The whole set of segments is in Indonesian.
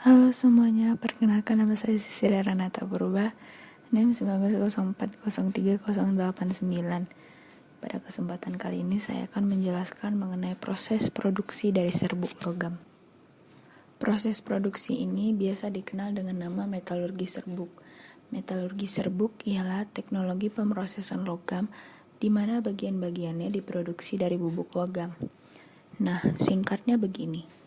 Halo semuanya, perkenalkan nama saya Sisira Ranata Purba, NIM 1904030889. Pada kesempatan kali ini saya akan menjelaskan mengenai proses produksi dari serbuk logam. Proses produksi ini biasa dikenal dengan nama metalurgi serbuk. Metalurgi serbuk ialah teknologi pemrosesan logam di mana bagian-bagiannya diproduksi dari bubuk logam. Nah, singkatnya begini.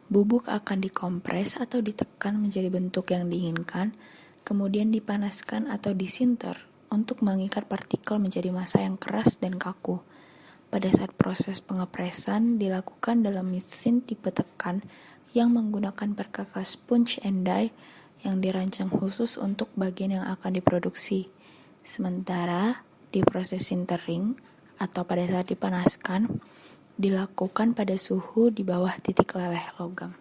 Bubuk akan dikompres atau ditekan menjadi bentuk yang diinginkan, kemudian dipanaskan atau disinter untuk mengikat partikel menjadi massa yang keras dan kaku. Pada saat proses pengepresan dilakukan dalam mesin tipe tekan yang menggunakan perkakas punch and die yang dirancang khusus untuk bagian yang akan diproduksi. Sementara di proses sintering atau pada saat dipanaskan, dilakukan pada suhu di bawah titik leleh logam.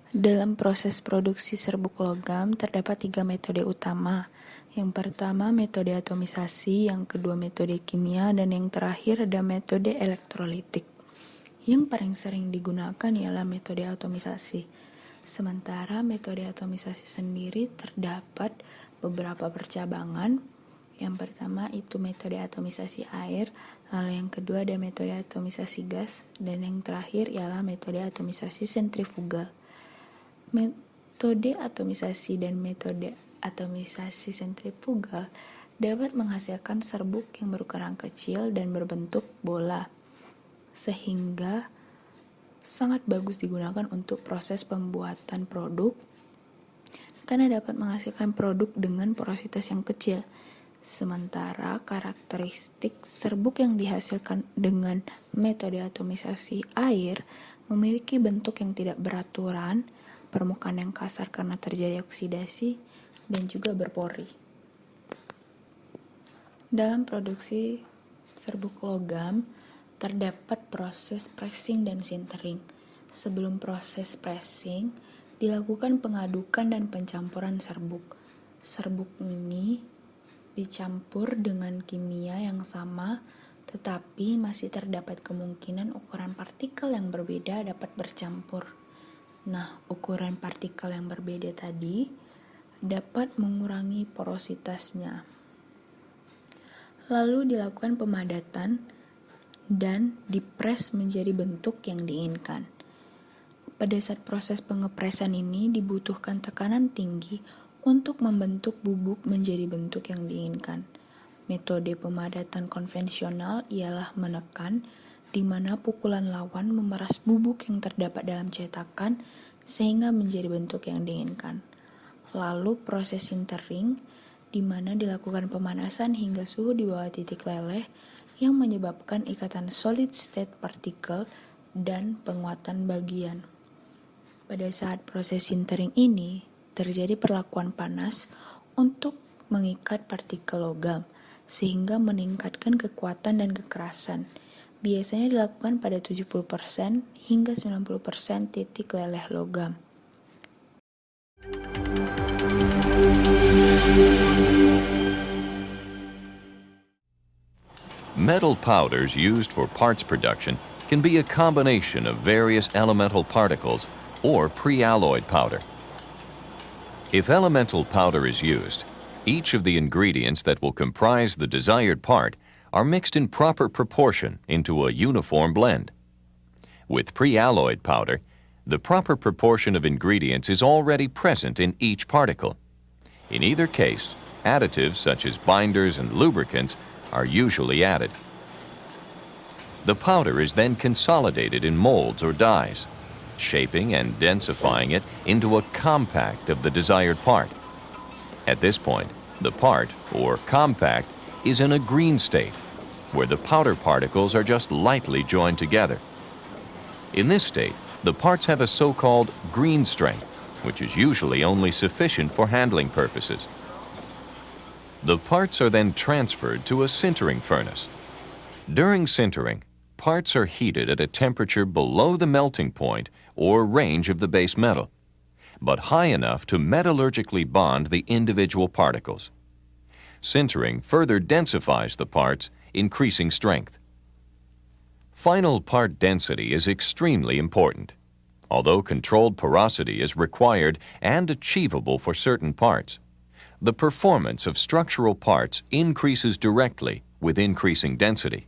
Dalam proses produksi serbuk logam terdapat 3 metode utama. Yang pertama metode atomisasi, yang kedua metode kimia, dan yang terakhir ada metode elektrolitik. Yang paling sering digunakan ialah metode atomisasi. Sementara metode atomisasi sendiri terdapat beberapa percabangan. Yang pertama itu metode atomisasi air, lalu yang kedua ada metode atomisasi gas, dan yang terakhir ialah metode atomisasi sentrifugal. Metode atomisasi dan metode atomisasi sentrifugal dapat menghasilkan serbuk yang berukuran kecil dan berbentuk bola, sehingga sangat bagus digunakan untuk proses pembuatan produk karena dapat menghasilkan produk dengan porositas yang kecil. Sementara karakteristik serbuk yang dihasilkan dengan metode atomisasi air memiliki bentuk yang tidak beraturan, permukaan yang kasar karena terjadi oksidasi, dan juga berpori. Dalam produksi serbuk logam, terdapat proses pressing dan sintering. Sebelum proses pressing, dilakukan pengadukan dan pencampuran serbuk. Serbuk ini dicampur dengan kimia yang sama, tetapi masih terdapat kemungkinan ukuran partikel yang berbeda dapat bercampur. Nah, ukuran partikel yang berbeda tadi dapat mengurangi porositasnya. Lalu dilakukan pemadatan dan dipres menjadi bentuk yang diinginkan. Pada saat proses pengepresan ini dibutuhkan tekanan tinggi untuk membentuk bubuk menjadi bentuk yang diinginkan. Metode pemadatan konvensional ialah menekan, di mana pukulan lawan memeras bubuk yang terdapat dalam cetakan sehingga menjadi bentuk yang diinginkan. Lalu proses sintering, di mana dilakukan pemanasan hingga suhu di bawah titik leleh yang menyebabkan ikatan solid state particle dan penguatan bagian. Pada saat proses sintering ini, terjadi perlakuan panas untuk mengikat partikel logam, sehingga meningkatkan kekuatan dan kekerasan. Biasanya dilakukan pada 70% hingga 90% titik leleh logam. Metal powders used for parts production can be a combination of various elemental particles or pre-alloyed powder. If elemental powder is used, each of the ingredients that will comprise the desired part are mixed in proper proportion into a uniform blend. With pre-alloyed powder, the proper proportion of ingredients is already present in each particle. In either case, additives such as binders and lubricants are usually added. The powder is then consolidated in molds or dies, shaping and densifying it into a compact of the desired part. At this point, the part, or compact, is in a green state, where the powder particles are just lightly joined together. In this state, the parts have a so-called green strength, which is usually only sufficient for handling purposes. The parts are then transferred to a sintering furnace. During sintering, parts are heated at a temperature below the melting point or range of the base metal, but high enough to metallurgically bond the individual particles. Sintering further densifies the parts, increasing strength. Final part density is extremely important. Although controlled porosity is required and achievable for certain parts, the performance of structural parts increases directly with increasing density.